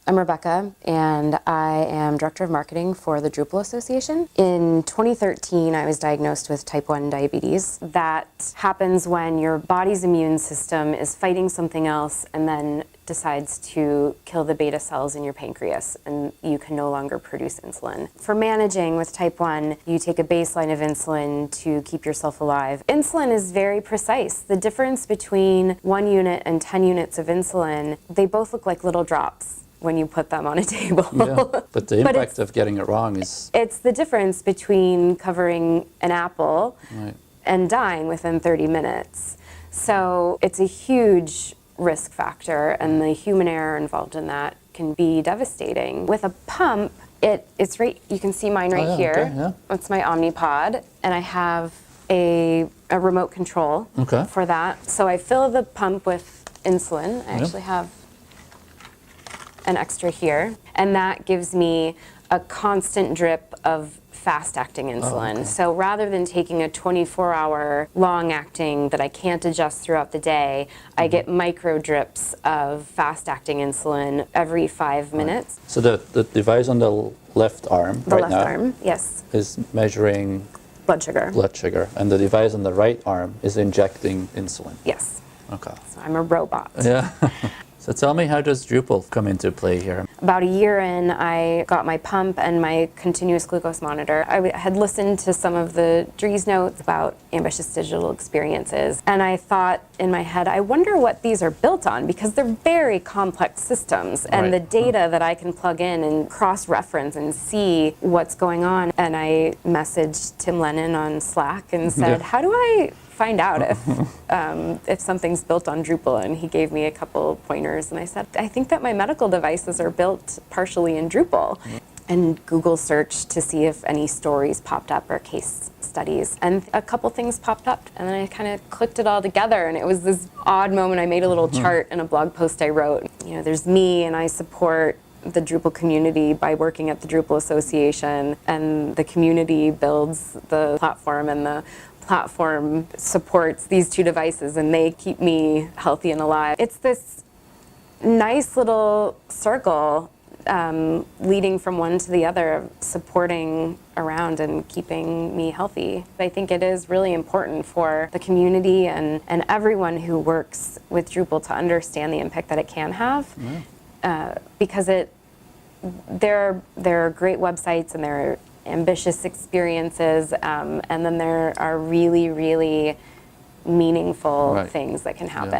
I'm Rebecca, and I am Director of Marketing for the Drupal Association. In 2013, I was diagnosed with type 1 diabetes. That happens when your body's immune system is fighting something else and then decides to kill the beta cells in your pancreas, and you can no longer produce insulin. For managing with type 1, you take a baseline of insulin to keep yourself alive. Insulin is very precise. The difference between 1 unit and 10 units of insulin, they both look like little drops when you put them on a table. Yeah, but the impact of getting it wrong is... It's the difference between covering an apple Right. and dying within 30 minutes. So it's a huge risk factor, and the human error involved in that can be devastating. With a pump, it's right, you can see mine right here. Okay, yeah. It's my Omnipod, and I have a remote control for that. So I fill the pump with insulin. I actually have an extra here, and that gives me a constant drip of fast-acting insulin. So rather than taking a 24-hour long-acting that I can't adjust throughout the day, I get micro drips of fast-acting insulin every 5 minutes. So the device on the left arm The right left now arm, yes. is measuring Blood sugar. blood sugar, and the device on the right arm is injecting insulin. Yes. Okay. So I'm a robot. Yeah. So tell me, how does Drupal come into play here? About a year in, I got my pump and my continuous glucose monitor. I had listened to some of the Dries notes about ambitious digital experiences, and I thought in my head, I wonder what these are built on, because they're very complex systems, and the data that I can plug in and cross-reference and see what's going on. And I messaged Tim Lennon on Slack and said, how do I find out if something's built on Drupal? And he gave me a couple pointers, and I said, I think that my medical devices are built partially in Drupal. And Google searched to see if any stories popped up or case studies, and a couple things popped up, and then I kind of clicked it all together, and it was this odd moment. I made a little chart in a blog post I wrote. You know, there's me, and I support the Drupal community by working at the Drupal Association, and the community builds the platform, and the platform supports these two devices, and they keep me healthy and alive. It's this nice little circle leading from one to the other, supporting around and keeping me healthy. I think it is really important for the community and everyone who works with Drupal to understand the impact that it can have, because there are great websites, and there are ambitious experiences, and then there are really, really meaningful things that can happen.